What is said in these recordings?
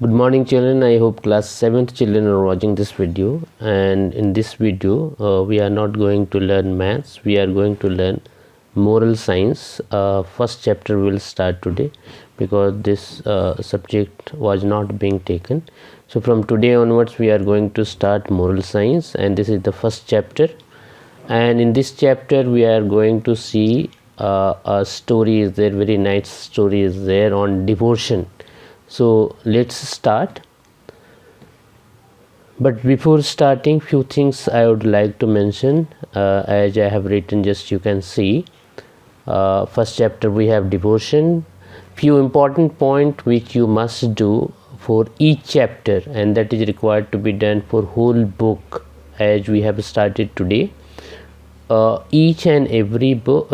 Good morning children. I hope class 7th children are watching this video, and in this video we are not going to learn maths, we are going to learn moral science. First chapter will start today because this subject was not being taken. So from today onwards we are going to start moral science, and this is the first chapter. And in this chapter we are going to see a story is there, very nice story is there on devotion. So let's start. But before starting, few things I would like to mention, as I have written, just you can see. First chapter we have devotion, few important point which you must do for each chapter, and that is required to be done for whole book as we have started today. Each and every book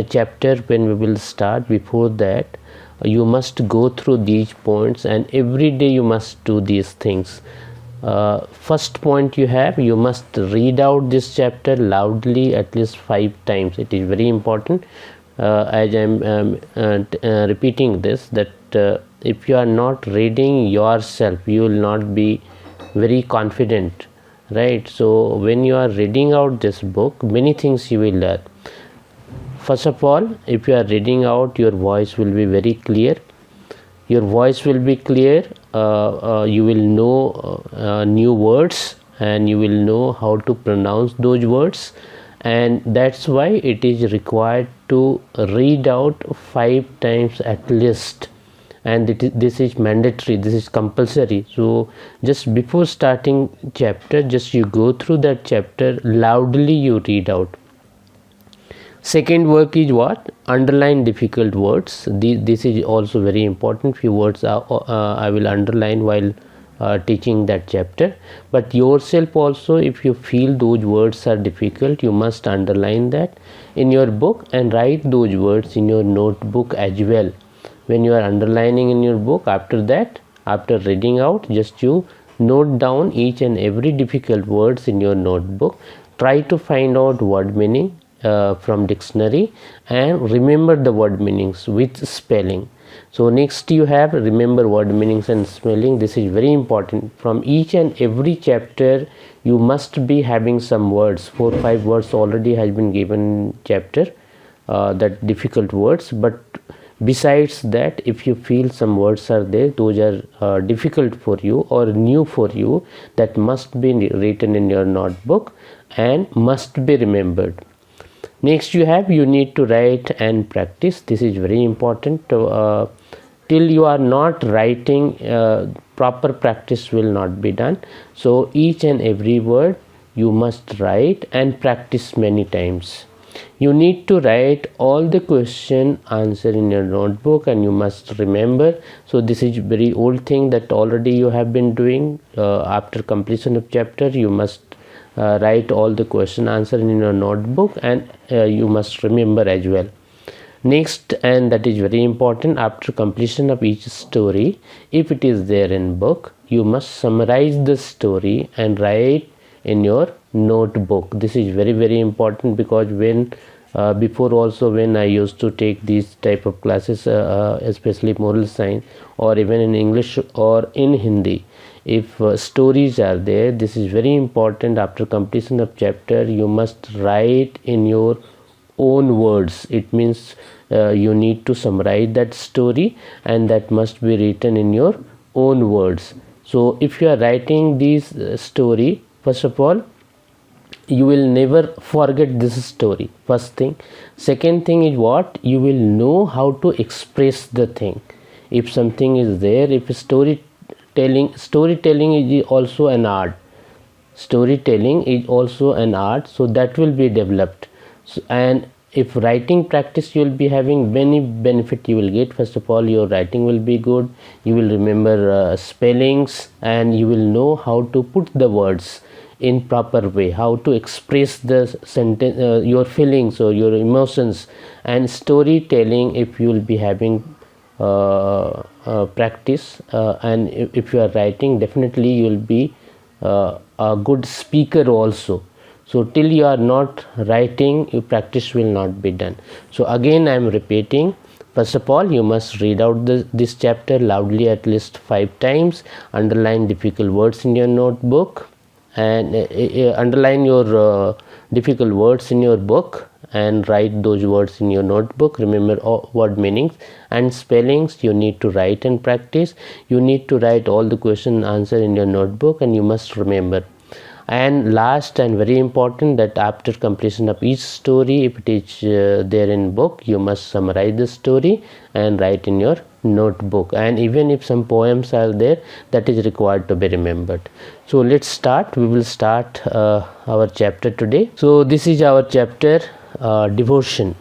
chapter when we will start, before that you must go through these points, and every day you must do these things. First point you must read out this chapter loudly at least 5 times. It is very important, as I am repeating this, that if you are not reading yourself, you will not be very confident, right? So when you are reading out this book, many things you will learn. First of all, if you are reading out, your voice will be very clear. Your voice will be clear. You will know new words, and you will know how to pronounce those words, and that's why it is required to read out 5 times at least, and this is mandatory, this is compulsory. So just before starting chapter, just you go through that chapter loudly, you read out. Second work is what? Underline difficult words. This is also very important. Few words I will underline while teaching that chapter, but yourself also, if you feel those words are difficult, you must underline that in your book and write those words in your notebook as well. When you are underlining in your book, after that, after reading out, just you note down each and every difficult words in your notebook. Try to find out word meaning from dictionary, and remember the word meanings with spelling. So next you have remember word meanings and spelling. This is very important. From each and every chapter you must be having some words. 4-5 words already has been given chapter, that difficult words, but besides that, if you feel some words are there, those are difficult for you or new for you, that must be written in your notebook and must be remembered. Next you need to write and practice. This is very important. Till you are not writing, proper practice will not be done. So each and every word you must write and practice many times. You need to write all the question answer in your notebook, and you must remember. So this is very old thing that already you have been doing. After completion of chapter, you must write all the question answer in your notebook, and you must remember as well. Next, and that is very important, after completion of each story, if it is there in book, you must summarize the story and write in your notebook. This is very, very important, because when before also when I used to take these type of classes, especially moral science, or even in English or in Hindi, if stories are there, this is very important. After completion of chapter, you must write in your own words. It means you need to summarize that story, and that must be written in your own words. So if you are writing this story, first of all, you will never forget this story, first thing. Second thing is what? You will know how to express the thing. If something is there, if storytelling is also an art. Storytelling is also an art, so that will be developed. So, and if writing practice, you will be having many benefit you will get. First of all, your writing will be good. You will remember spellings, and you will know how to put the words in proper way, how to express the sentence, your feelings or your emotions. And storytelling, if you will be having practice, and if you are writing, definitely you will be a good speaker also. So till you are not writing, your practice will not be done. So again I am repeating, First of all, you must read out this chapter loudly at least 5 times. Underline difficult words in your notebook, and underline your difficult words in your book and write those words in your notebook. Remember all word meanings and spellings you need to write and practice. You need to write all the question answer in your notebook, and you must remember. And last and very important, that after completion of each story, if it is there in book, you must summarize the story and write in your notebook. And even if some poems are there, that is required to be remembered. So let's start. We will start our chapter today. So this is our chapter, devotion.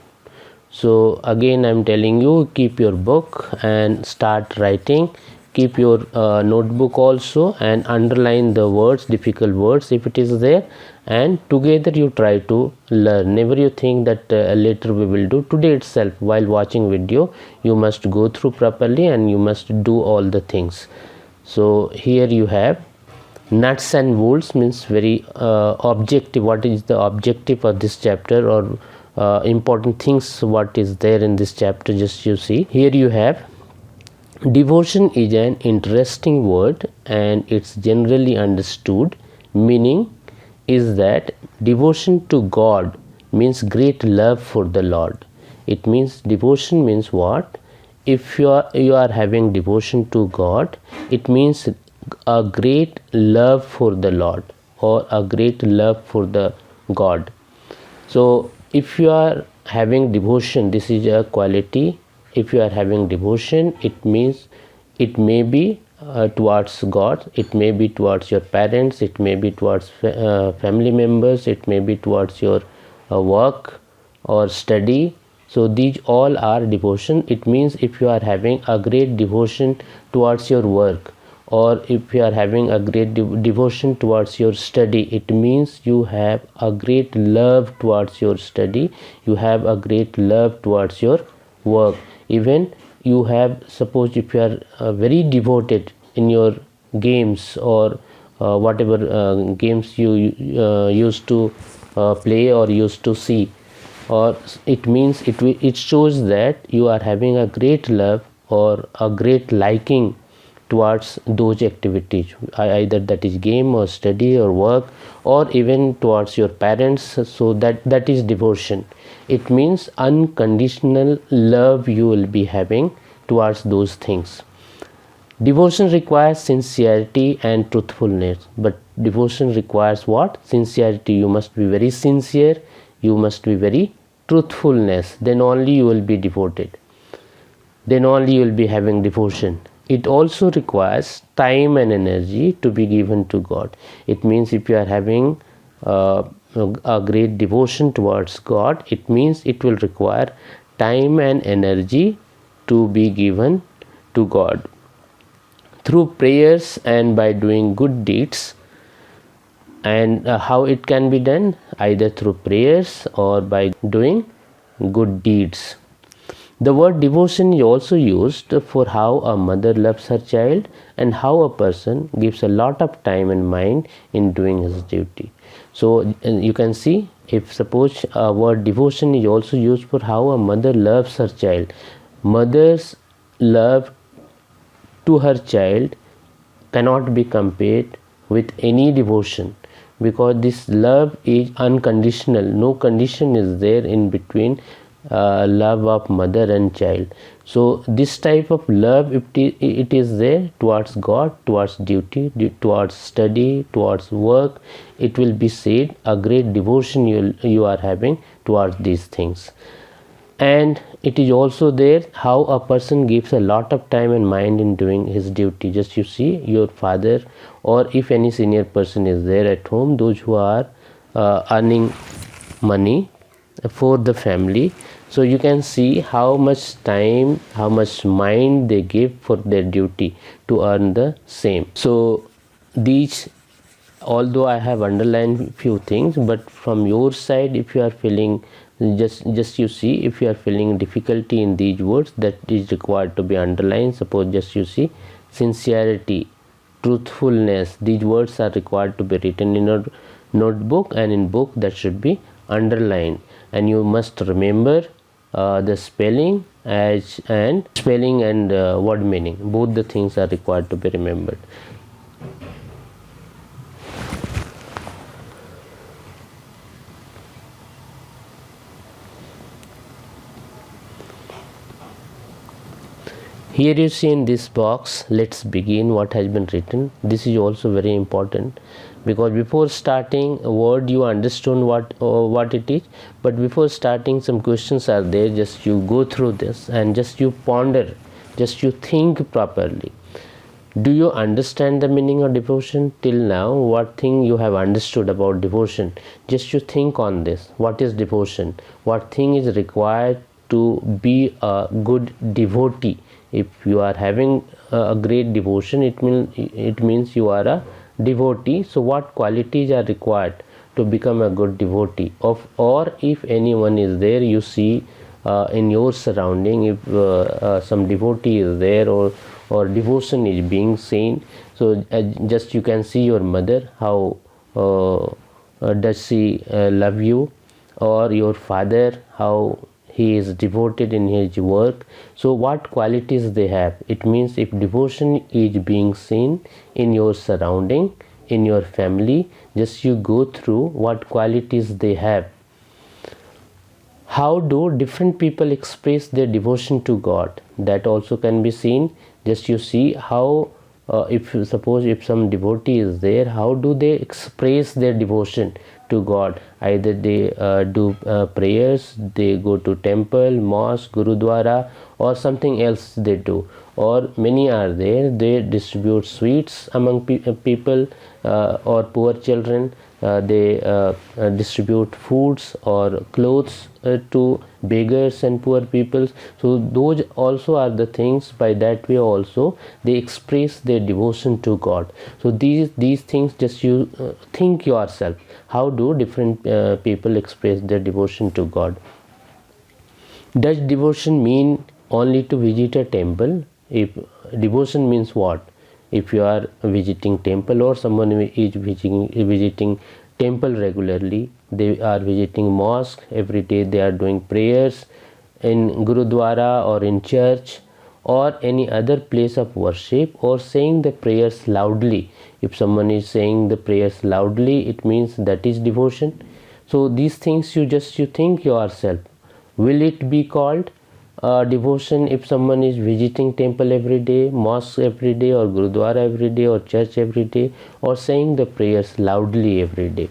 So again I'm telling you, keep your book and start writing. Keep your notebook also and underline the words, difficult words if it is there, and together you try to learn. Never you think that later we will do. Today itself while watching video you must go through properly and you must do all the things. So here you have nuts and bolts, means very objective. What is the objective of this chapter, or important things what is there in this chapter? Just you see here you have devotion is an interesting word and it's generally understood. Meaning is that devotion to God means great love for the Lord. It means devotion means what? If you are having devotion to God, it means a great love for the Lord or a great love for the God. So if you are having devotion, this is a quality. If you are having devotion, it means it may be towards God, it may be towards your parents, it may be towards family members, it may be towards your work or study. So these all are devotion. It means if you are having a great devotion towards your work, or if you are having a great devotion towards your study, it means you have a great love towards your study, you have a great love towards your work. Even you have, suppose if you are very devoted in your games or whatever games you used to play or used to see, or it means it shows that you are having a great love or a great liking towards those activities, either that is game or study or work, or even towards your parents. So that is devotion. It means unconditional love you will be having towards those things. Devotion requires sincerity and truthfulness, but devotion requires what? Sincerity. You must be very sincere, you must be very truthfulness, then only you will be devoted, then only you will be having devotion. It also requires time and energy to be given to God. It means if you are having a great devotion towards God, it means it will require time and energy to be given to God through prayers and by doing good deeds. And how it can be done? Either through prayers or by doing good deeds. The word devotion is also used for how a mother loves her child and how a person gives a lot of time and mind in doing his duty. So you can see, if suppose a word devotion is also used for how a mother loves her child. Mother's love to her child cannot be compared with any devotion, because this love is unconditional. No condition is there in between love of mother and child. So this type of love, it is there towards God, towards duty, towards study, towards work, it will be said a great devotion you are having towards these things. And it is also there how a person gives a lot of time and mind in doing his duty. Just you see your father, or if any senior person is there at home, those who are earning money for the family, so you can see how much time, how much mind they give for their duty to earn the same. So these, although I have underlined few things, but from your side, if you are feeling just you see, if you are feeling difficulty in these words, that is required to be underlined. Suppose just you see sincerity, truthfulness, these words are required to be written in a notebook, and in book that should be underlined. And you must remember the spelling and word meaning. Both the things are required to be remembered. Here you see in this box, let's begin, what has been written. This is also very important, because before starting a word you understand what it is, but before starting some questions are there. Just you go through this and just you ponder, just you think properly. Do you understand the meaning of devotion till now? What thing you have understood about devotion? Just you think on this. What is devotion? What thing is required to be a good devotee? If you are having a great devotion, it means you are a devotee. So what qualities are required to become a good devotee? Or if anyone is there, you see in your surrounding, if some devotee is there, or devotion is being seen, so just you can see your mother, how does she love you, or your father, how he is devoted in his work. So what qualities they have? It means if devotion is being seen in your surrounding, in your family, just you go through what qualities they have. How do different people express their devotion to God? That also can be seen. Just you see how if some devotee is there, how do they express their devotion to God? Either they do prayers, they go to temple, mosque, gurudwara, or something else they do. Or many are there, they distribute sweets among people, or poor children. They distribute foods or clothes to beggars and poor people. So those also are the things, by that way also they express their devotion to God. So these things, just you think yourself, how do different people express their devotion to God? Does devotion mean only to visit a temple? If devotion means what? If you are visiting temple, or someone is visiting temple regularly, they are visiting mosque every day, they are doing prayers in gurudwara or in church or any other place of worship, or saying the prayers loudly. If someone is saying the prayers loudly, it means that is devotion. So these things you think yourself, will it be called devotion if someone is visiting temple every day, mosque every day, or gurudwara every day, or church every day, or saying the prayers loudly every day?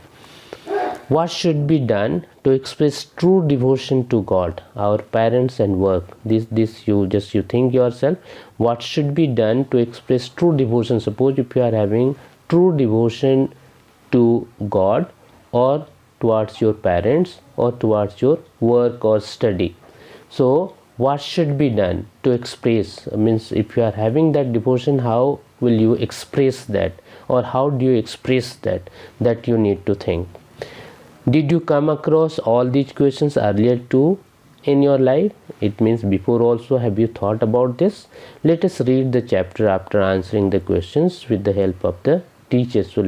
What should be done to express true devotion to God? Our parents and work. This you think yourself. What should be done to express true devotion? Suppose if you are having true devotion to God, or towards your parents, or towards your work or study. So what should be done to express? Means if you are having that devotion, how will you express that, or how do you express that? That you need to think. Did you come across all these questions earlier too in your life? It means before also have you thought about this? Let us read the chapter after answering the questions with the help of the teacher. So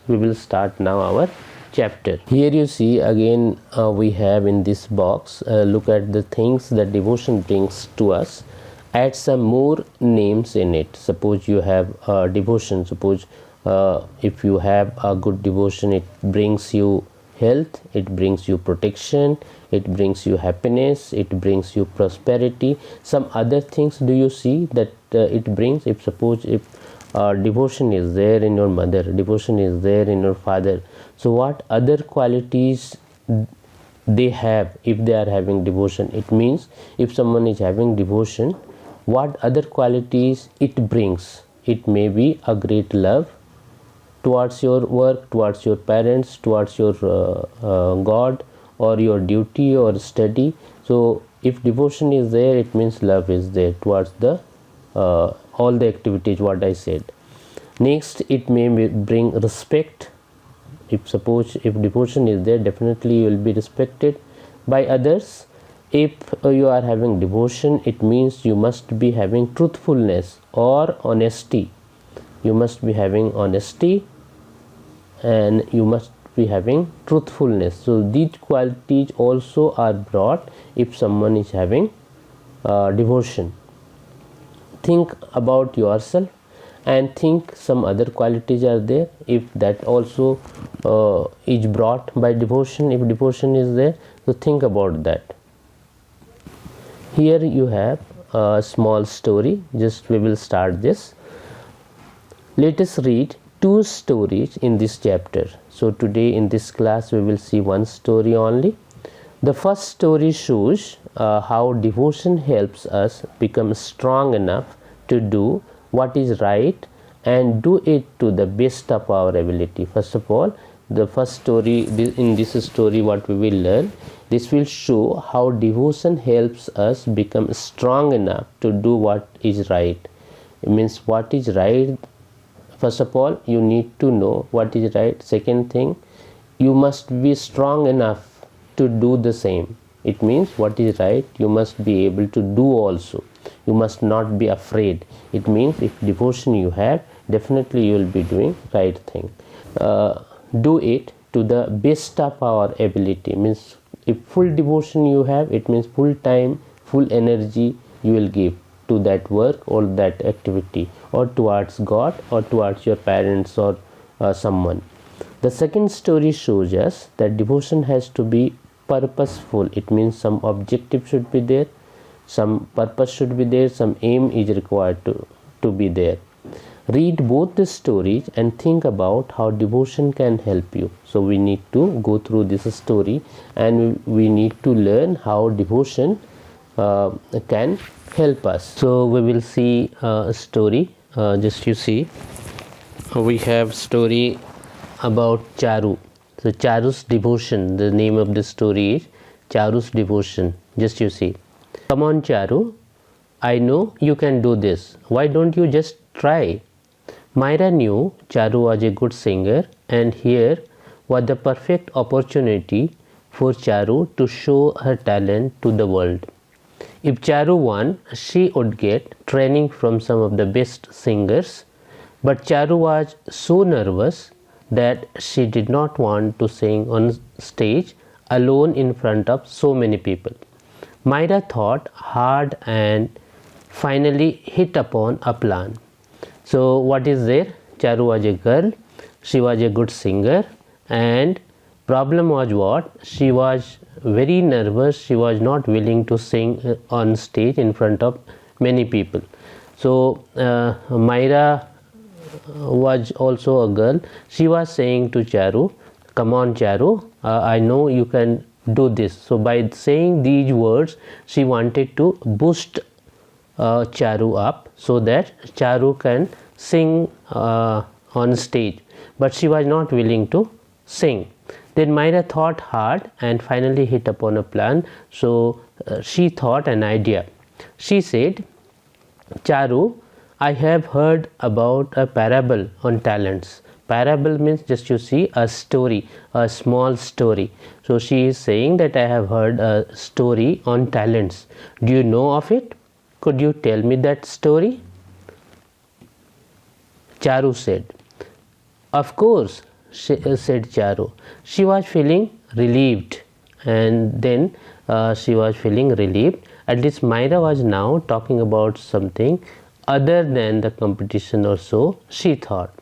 we will start now our chapter. Here you see again we have in this box, look at the things that devotion brings to us. Add some more names in it. Suppose you have devotion. Suppose if you have a good devotion, it brings you health, it brings you protection, it brings you happiness, it brings you prosperity. Some other things do you see that it brings? If devotion is there in your mother, devotion is there in your father, so what other qualities they have if they are having devotion? It means if someone is having devotion, what other qualities it brings? It may be a great love towards your work, towards your parents, towards your God, or your duty or study. So if devotion is there, it means love is there towards the all the activities what I said. Next, it may bring respect. If devotion is there, definitely you will be respected by others. If you are having devotion, it means you must be having truthfulness or honesty. You must be having honesty, and you must be having truthfulness. So these qualities also are brought if someone is having devotion. Think about yourself and think some other qualities are there if that also is brought by devotion. If devotion is there, so think about that. Here you have a small story. Just we will start this. Let us read two stories in this chapter. So today in this class we will see one story only. The first story shows how devotion helps us become strong enough to do what is right and do it to the best of our ability. First of all, the first story, in this story what we will learn, this will show how devotion helps us become strong enough to do what is right. It means what is right. First of all, you need to know what is right. Second thing, you must be strong enough to do the same. It means what is right, you must be able to do also. You must not be afraid. It means if devotion you have, definitely you will be doing right thing. Do it to the best of our ability. Means if full devotion you have, it means full time, full energy you will give to that work or that activity, or towards God or towards your parents or someone. The second story shows us that devotion has to be purposeful. It means some objective should be there, some purpose should be there, some aim is required to be there. Read both the stories and think about how devotion can help you. So we need to go through this story and we need to learn how devotion can help us. So we will see a story. Just you see, we have story about Charu. So Charu's devotion, the name of the story is Charu's devotion. Just you see. Come on Charu, I know you can do this. Why don't you just try? Myra knew Charu was a good singer, and here was the perfect opportunity for Charu to show her talent to the world. If Charu won, she would get training from some of the best singers, but Charu was so nervous that she did not want to sing on stage alone in front of so many people. Myra thought hard and finally hit upon a plan. So what is there? Charu was a girl, she was a good singer, and problem was what? She was very nervous, she was not willing to sing on stage in front of many people. So Myra was also a girl. She was saying to Charu, come on Charu, I know you can do this. So by saying these words, she wanted to boost Charu up so that Charu can sing on stage, but she was not willing to sing. Then Myra thought hard and finally hit upon a plan. So she thought an idea. She said, Charu, I have heard about a parable on talents. Parable means, just you see, a story, a small story. So she is saying that I have heard a story on talents. Do you know of it? Could you tell me that story? Charu said. Of course, said Charu. She was feeling relieved, and then she was feeling relieved. At least Myra was now talking about something other than the competition or so, she thought.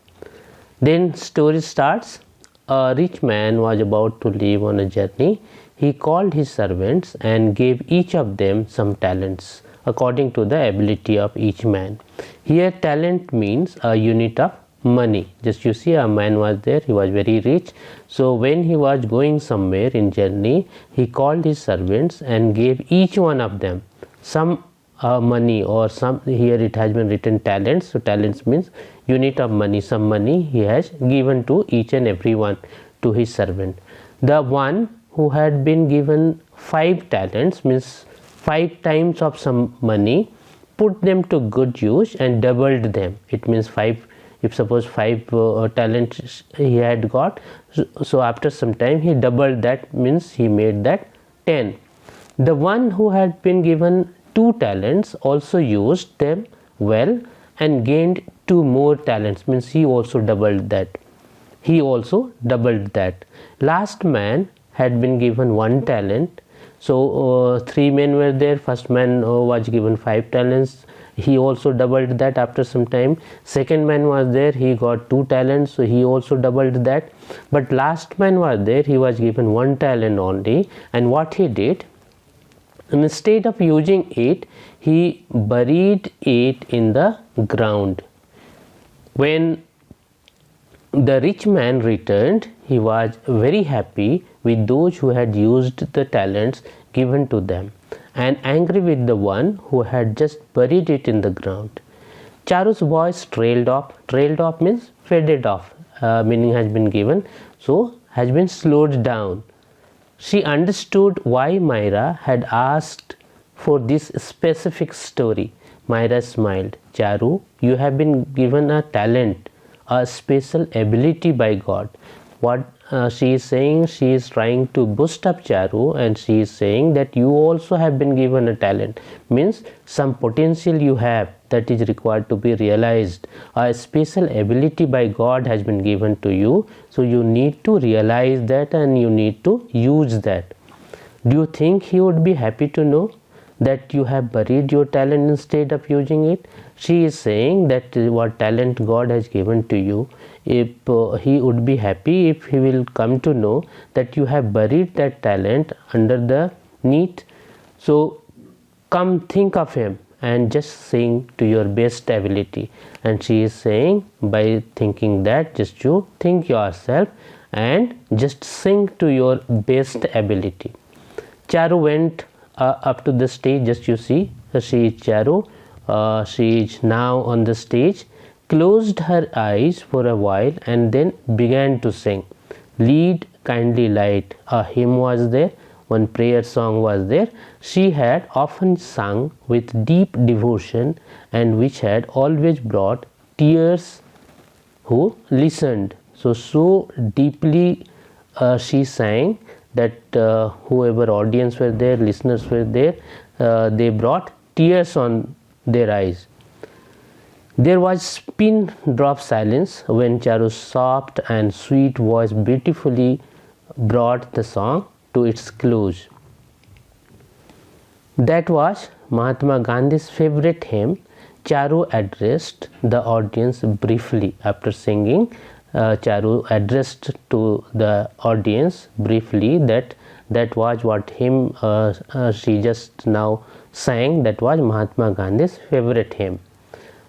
Then story starts. A rich man was about to leave on a journey. He called his servants and gave each of them some talents according to the ability of each man. Here talent means a unit of money. Just you see, a man was there, he was very rich. So when he was going somewhere in journey, he called his servants and gave each one of them some money, or some, here it has been written talents. So talents means unit of money, some money he has given to each and every one, to his servant. The one who had been given 5 talents, means 5 times of some money, put them to good use and doubled them. It means 5, if suppose 5 talents he had got, so after some time he doubled that, means he made that 10. The one who had been given 2 talents also used them well and gained 2 more talents, means he also doubled that. he also doubled that. Last man had been given 1 talent. So 3 men were there. First man was given 5 talents. He also doubled that after some time. Second man was there, he got 2 talents, so he also doubled that. But last man was there, he was given 1 talent only. And what he did, instead of using it, he buried it in the ground. When the rich man returned, he was very happy with those who had used the talents given to them, and angry with the one who had just buried it in the ground. Charu's voice trailed off. Trailed off means faded off. Meaning has been given, so has been slowed down. She understood why Myra had asked for this specific story. Myra smiled. Charu, you have been given a talent, a special ability by God. What she is saying, she is trying to boost up Charu, and she is saying that you also have been given a talent, means some potential you have that is required to be realized. A special ability by God has been given to you, so you need to realize that and you need to use that. Do you think he would be happy to know that you have buried your talent instead of using it? She is saying that what talent God has given to you, if he would be happy if he will come to know that you have buried that talent under the neat. So come think of him and just sing to your best ability. And she is saying, by thinking that, just you think yourself and just sing to your best ability. Charu went up to the stage. Just you see, she is Charu. She is now on the stage, closed her eyes for a while and then began to sing. Lead Kindly Light, a hymn was there, one prayer song was there. She had often sung with deep devotion and which had always brought tears who listened. So deeply she sang that whoever audience were there, listeners were there, they brought tears on their eyes. There was pin drop silence when Charu's soft and sweet voice beautifully brought the song to its close. That was Mahatma Gandhi's favorite hymn. Charu addressed the audience briefly. After singing, Charu addressed to the audience briefly that was what hymn she just now sang. That was Mahatma Gandhi's favorite hymn.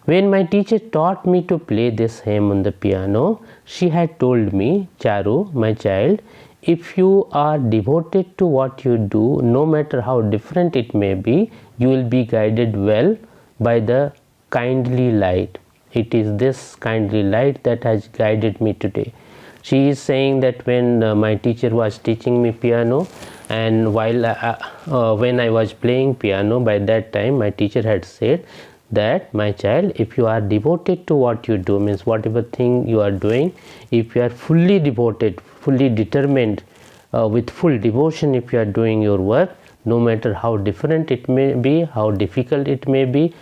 When my teacher taught me to play this hymn on the piano, she had told me, Charu, my child, if you are devoted to what you do, no matter how different it may be, you will be guided well by the kindly light. It is this kindly light that has guided me today. She is saying that when my teacher was teaching me piano, and while when I was playing piano, by that time my teacher had said that, my child, if you are devoted to what you do, means whatever thing you are doing, if you are fully devoted, fully determined, with full devotion, if you are doing your work, no matter how different it may be, how difficult it may be,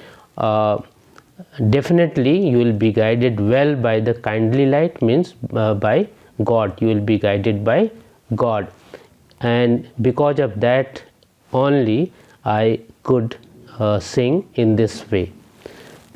definitely you will be guided well by the kindly light, means by God. You will be guided by God, and because of that only I could sing in this way.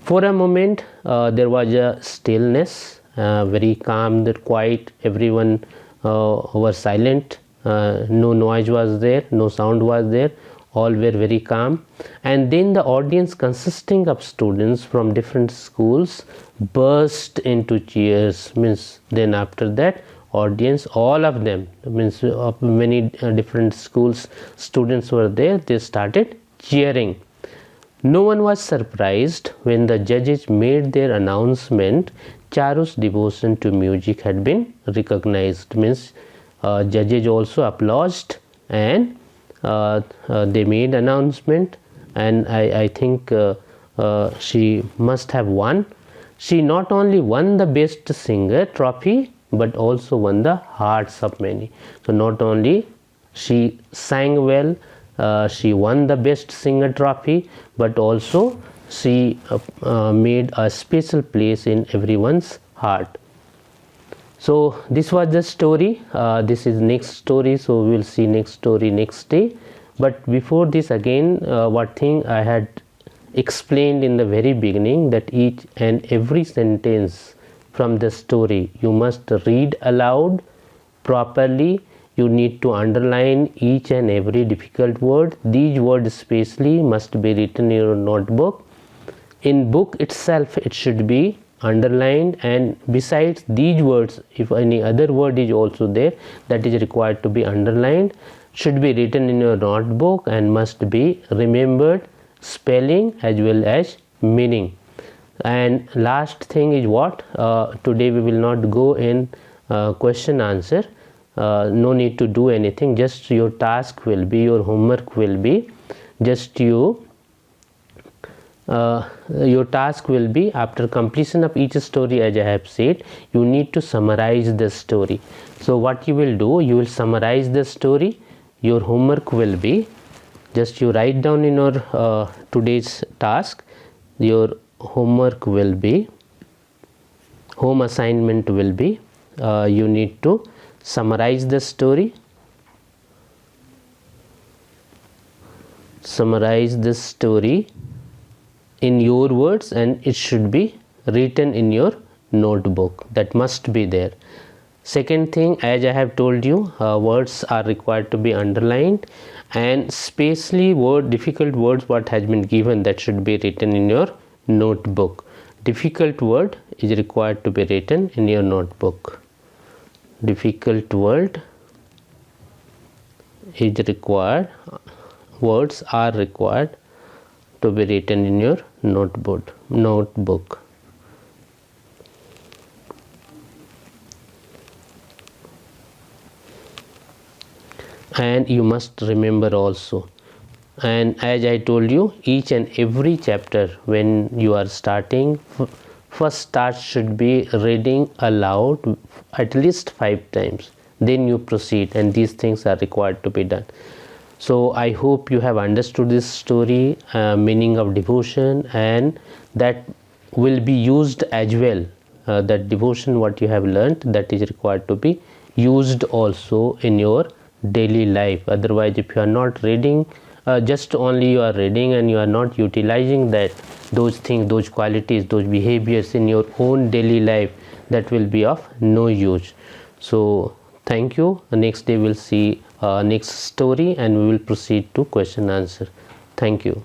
For a moment there was a stillness, very calm, quiet. Everyone was silent. No noise was there, no sound was there. All were very calm. And then the audience, consisting of students from different schools, burst into cheers. Means then after that, audience, all of them, means of many different schools, students were there. They started cheering. No one was surprised when the judges made their announcement. Charu's devotion to music had been recognized. Means judges also applauded, and they made announcement, and I think she must have won. She not only won the best singer trophy, but also won the hearts of many. So not only she sang well, she won the best singer trophy, but also she made a special place in everyone's heart. So this was the story. This is next story, so we will see next story next day. But before this, again, what thing I had explained in the very beginning, that each and every sentence from the story you must read aloud properly. You need to underline each and every difficult word. These words especially must be written in your notebook. In book itself it should be underlined, and besides these words, if any other word is also there that is required to be underlined, should be written in your notebook and must be remembered, spelling as well as meaning. And last thing is what, today we will not go in question answer. No need to do anything, just your task will be, your homework will be, just your task will be, after completion of each story, as I have said, you need to summarize the story. So what you will do, you will summarize the story. Your homework will be, just you write down in your today's task, your homework will be, home assignment will be, you need to summarize the story, summarize the story in your words, and it should be written in your notebook. That must be there. Second thing, as I have told you, words are required to be underlined, and specially difficult words what has been given, that should be written in your notebook. Difficult word is required to be written in your notebook. Difficult word is required, words are required to be written in your notebook. And you must remember also. And as I told you, each and every chapter when you are starting, first start should be reading aloud at least 5 times, then you proceed, and these things are required to be done. So I hope you have understood this story, meaning of devotion, and that will be used as well. That devotion what you have learnt, that is required to be used also in your daily life. Otherwise, if you are not reading, just only you are reading and you are not utilizing those things, those qualities, those behaviors in your own daily life, that will be of no use. So thank you. Next day we'll see next story, and we will proceed to question answer. Thank you.